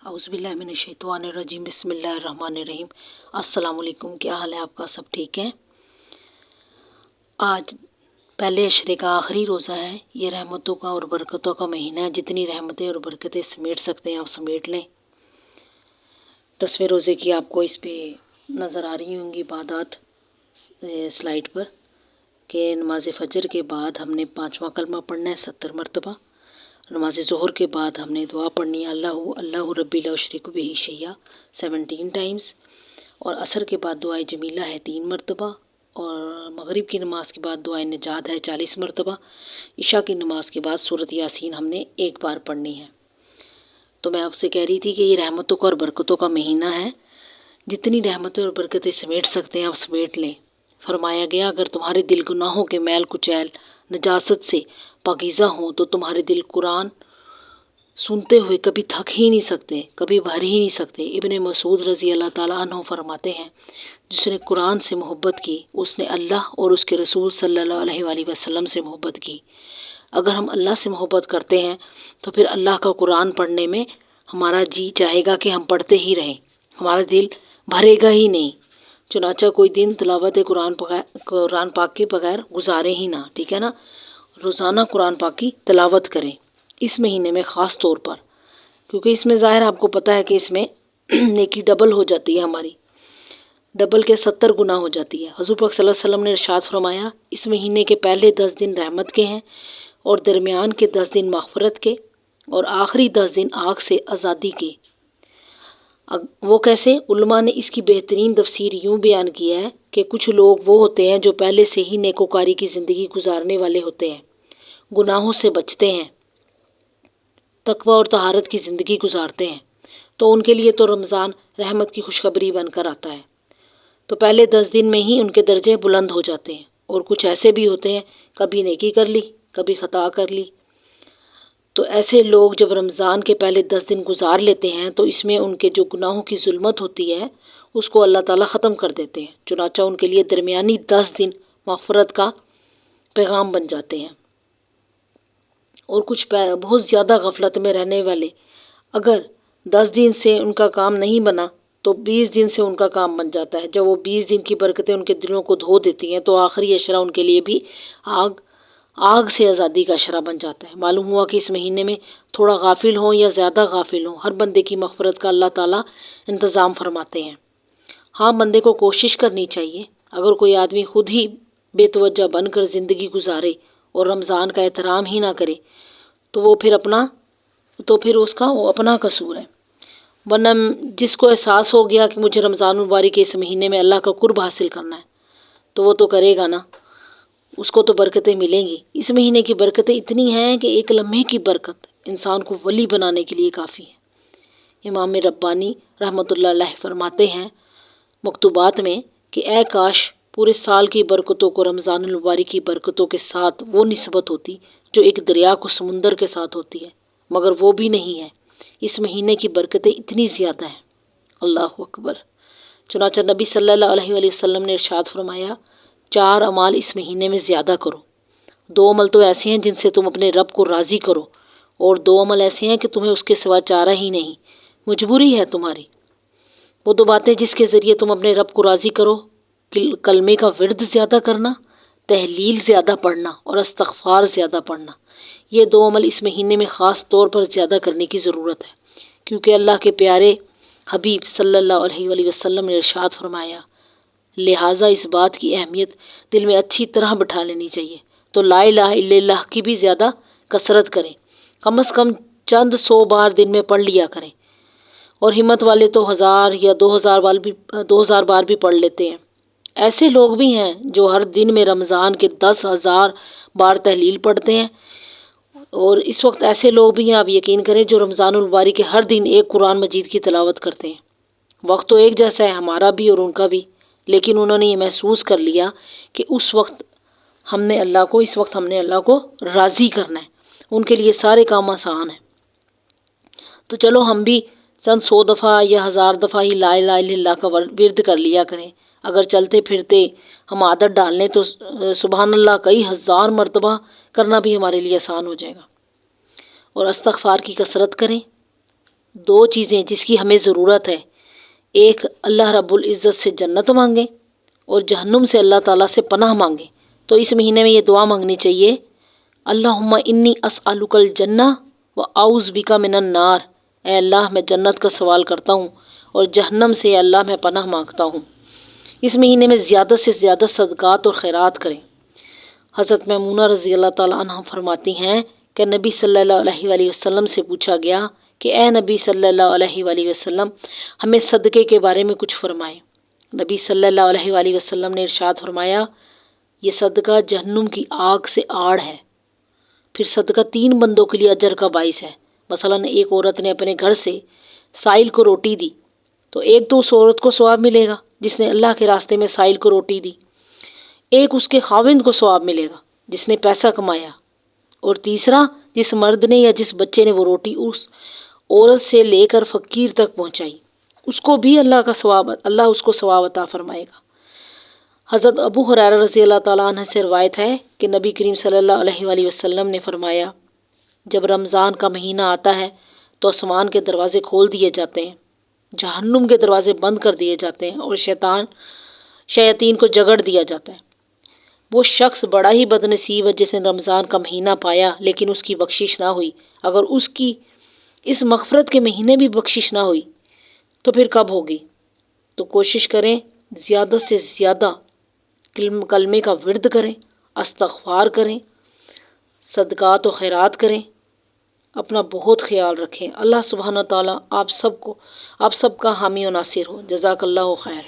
औज़ुबिल्लाहिमिनश्शैतानिर्रजीम बिस्मिल्लाहिर्रहमानिर्रहीम। अस्सलाम वालेकुम। क्या हाल है आपका? सब ठीक है? आज पहले अशरे का आखिरी रोज़ा है। ये रहमतों का और बरकतों का महीना है। जितनी रहमतें और बरकतें समेट सकते हैं आप समेट लें। 10वें रोज़े की आपको इस पे नज़र आ रही होंगी इबादत स्लाइड पर कि नमाज फ़जर के बाद हमने 5वां कलमा पढ़ना है 70 मरतबा। नमाज ज़ोहर के बाद हमने दुआ पढ़नी है अल्लाहु अल्लाहु रब्बी ला उशरिकु बिही शैया 17 टाइम्स। और असर के बाद दुआए जमीला है 3 मरतबा। और मगरिब की नमाज़ के बाद दुआए निजात है 40 मरतबा। इशा की नमाज़ के बाद सूरत यासीन हमने एक बार पढ़नी है। तो मैं आपसे कह रही थी कि ये रहमतों का और बरकतों का महीना है। जितनी रहमतें और बरकतें समेट सकते हैं आप समेट लें। फरमाया गया अगर तुम्हारे दिल गुनाहों के मैल कुचैल नजासत से पाकीज़ा हों तो तुम्हारे दिल कुरान सुनते हुए कभी थक ही नहीं सकते, कभी भर ही नहीं सकते। इब्ने मसूद रज़ी अल्लाह ताला अन्हु फरमाते हैं जिसने कुरान से मोहब्बत की उसने अल्लाह और उसके रसूल सल्लल्लाहु अलैहि वसल्लम से मोहब्बत की। अगर हम अल्लाह से मोहब्बत करते हैं तो फिर अल्लाह का कुरान पढ़ने में हमारा जी चाहेगा कि हम पढ़ते ही रहें, हमारा दिल भरेगा ही नहीं। चुनाचा कोई दिन तिलावत कुरान पाक के बगैर गुजारे ही ना, ठीक है ना। रोज़ाना कुरान पाक की तिलावत करें इस महीने में ख़ास तौर पर, क्योंकि इसमें ज़ाहिर आपको पता है कि इसमें नेकी डबल हो जाती है, हमारी डबल के 70 गुना हो जाती है। हुज़ूर पाक सल्लल्लाहु अलैहि वसल्लम ने इरशाद फरमाया इस महीने के पहले 10 दिन रहमत के हैं और दरमियान के 10 दिन मग़फ़िरत के और आखिरी 10 दिन आग से आज़ादी के। वो कैसे? उलमा ने इसकी बेहतरीन तफसीर यूँ बयान किया है कि कुछ लोग वो होते हैं जो पहले से ही नेकोकारी की ज़िंदगी गुजारने वाले होते हैं, गुनाहों से बचते हैं, तकवा और तहारत की ज़िंदगी गुजारते हैं, तो उनके लिए तो रमज़ान रहमत की खुशखबरी बनकर आता है। तो पहले 10 दिन में ही उनके दर्जे बुलंद हो जाते हैं। और कुछ ऐसे भी होते हैं कभी नेकी कर ली कभी ख़ता कर ली। तो ऐसे लोग जब रमज़ान के पहले 10 दिन गुजार लेते हैं तो इसमें उनके जो गुनाहों की जुल्मत होती है उसको अल्लाह ताला ख़त्म कर देते हैं। चुनाचा उनके लिए दरमियानी 10 दिन मग़फ़िरत का पैगाम बन जाते हैं। और कुछ बहुत ज़्यादा गफलत में रहने वाले अगर 10 दिन से उनका काम नहीं बना तो 20 दिन से उनका काम बन जाता है। जब वो 20 दिन की बरकतें उनके दिलों को धो देती हैं तो आखिरी अशरा उनके लिए भी आग से आज़ादी का अशरा बन जाता है। मालूम हुआ कि इस महीने में थोड़ा गाफिल हो या ज़्यादा गाफिल हो, हर बंदे की मग़फ़िरत का अल्लाह ताला इंतज़ाम फरमाते हैं। हाँ, बंदे को कोशिश करनी चाहिए। अगर कोई आदमी खुद ही बेतवज्जा बनकर ज़िंदगी गुजारे और रमज़ान का एहतराम ही ना करे तो फिर उसका वो अपना कसूर है। वरना जिसको एहसास हो गया कि मुझे रमज़ान मुबारक के इस महीने में अल्लाह का कुर्ब हासिल करना है तो वो तो करेगा ना, उसको तो बरकतें मिलेंगी। इस महीने की बरकतें इतनी हैं कि एक लम्हे की बरकत इंसान को वली बनाने के लिए काफ़ी है। इमाम रब्बानी रहमतुल्लाह अलैह फरमाते हैं मकतूबात में कि ए काश पूरे साल की बरकतों को रमज़ान मुबारक की बरकतों के साथ वो निस्बत होती जो एक दरिया को समुंदर के साथ होती है, मगर वो भी नहीं है। इस महीने की बरकतें इतनी ज़्यादा हैं, अल्लाह अकबर। चुनाचा नबी सल्लल्लाहु अलैहि वसल्लम ने इरशाद फरमाया 4 अमाल इस महीने में ज़्यादा करो। 2 अमल तो ऐसे हैं जिनसे तुम अपने रब को राज़ी करो और 2 अमल ऐसे हैं कि तुम्हें उसके सिवा चारा ही नहीं, मजबूरी है तुम्हारी। वो 2 बातें जिसके ज़रिए तुम अपने रब को राज़ी करो, कलमे का विर्द ज़्यादा करना, तहलील ज़्यादा पढ़ना और इस्तग़फ़ार ज़्यादा पढ़ना। ये 2 अमल इस महीने में ख़ास तौर पर ज़्यादा करने की ज़रूरत है, क्योंकि अल्लाह के प्यारे हबीब सल्लल्लाहु अलैहि वसल्लम ने इरशाद फरमाया, लिहाजा इस बात की अहमियत दिल में अच्छी तरह बिठा लेनी चाहिए। तो ला इलाहा इल्लल्लाह की भी ज़्यादा कसरत करें, कम से कम चंद 100 बार दिन में पढ़ लिया करें। और हिम्मत वाले तो 1000 या 2000 बार भी पढ़ लेते हैं। ऐसे लोग भी हैं जो हर दिन में रमज़ान के 10,000 बार तहलील पढ़ते हैं। और इस वक्त ऐसे लोग भी हैं, आप यकीन करें, जो रमज़ानुल मुबारक के हर दिन एक कुरान मजीद की तिलावत करते हैं। वक्त तो एक जैसा है हमारा भी और उनका भी, लेकिन उन्होंने ये महसूस कर लिया कि इस वक्त हमने अल्लाह को राज़ी करना है। उनके लिए सारे काम आसान हैं। तो चलो हम भी चंद 100 दफ़ा या 1000 दफ़ा ही ला इलाहा इल्लल्लाह का विर्द कर लिया करें। अगर चलते फिरते हम आदत डाल लें तो सुबहान अल्लाह कई 1000 मरतबा करना भी हमारे लिए आसान हो जाएगा। और इस्तग़फ़ार की कसरत करें। دو چیزیں جس کی ہمیں ضرورت ہے، ایک اللہ رب العزت سے جنت مانگیں اور جہنم سے اللہ تعالیٰ سے پناہ مانگیں۔ تو اس مہینے میں یہ دعا مانگنی چاہیے، اللہم انی اسألک الجنہ و اعوذ بک من النار، اے اللہ میں جنت کا سوال کرتا ہوں اور جہنم سے اے اللہ میں پناہ مانگتا ہوں۔ اس مہینے میں زیادہ سے زیادہ صدقات اور خیرات کریں۔ حضرت میمونہ رضی اللہ تعالیٰ عنہ فرماتی ہیں کہ نبی صلی اللہ علیہ وآلہ وسلم سے پوچھا گیا کہ اے نبی صلی اللہ علیہ وآلہ وسلم، ہمیں صدقے کے بارے میں کچھ فرمائیں۔ نبی صلی اللہ علیہ وآلہ وسلم نے ارشاد فرمایا، یہ صدقہ جہنم کی آگ سے آڑ ہے۔ پھر صدقہ 3 بندوں کے لیے اجر کا باعث ہے۔ مثلاً ایک عورت نے اپنے گھر سے سائل کو روٹی دی تو ایک تو اس عورت کو ثواب ملے گا جس نے اللہ کے راستے میں سائل کو روٹی دی، ایک اس کے خاوند کو ثواب ملے گا جس نے پیسہ کمایا، اور تیسرا جس مرد نے یا جس بچے نے وہ روٹی اس عورت سے لے کر فقیر تک پہنچائی، اس کو بھی اللہ اس کو ثواب عطا فرمائے گا۔ حضرت ابو ہریرہ رضی اللہ تعالیٰ عنہ سے روایت ہے کہ نبی کریم صلی اللہ علیہ وآلہ وسلم نے فرمایا، جب رمضان کا مہینہ آتا ہے تو آسمان کے دروازے کھول دیے جاتے ہیں، جہنم کے دروازے بند کر دیے جاتے ہیں اور شیاطین کو جگڑ دیا جاتا ہے۔ وہ شخص بڑا ہی بد نصیب ہے جس نے رمضان کا مہینہ پایا لیکن اس کی بخشش نہ ہوئی۔ اگر اس کی اس مغفرت کے مہینے بھی بخشش نہ ہوئی تو پھر کب ہوگی؟ تو کوشش کریں زیادہ سے زیادہ کلمے کا ورد کریں، استغفار کریں، صدقات و خیرات کریں، اپنا بہت خیال رکھیں۔ اللہ سبحانہ تعالیٰ آپ سب کا حامی و ناصر ہو۔ جزاک اللہ خیر۔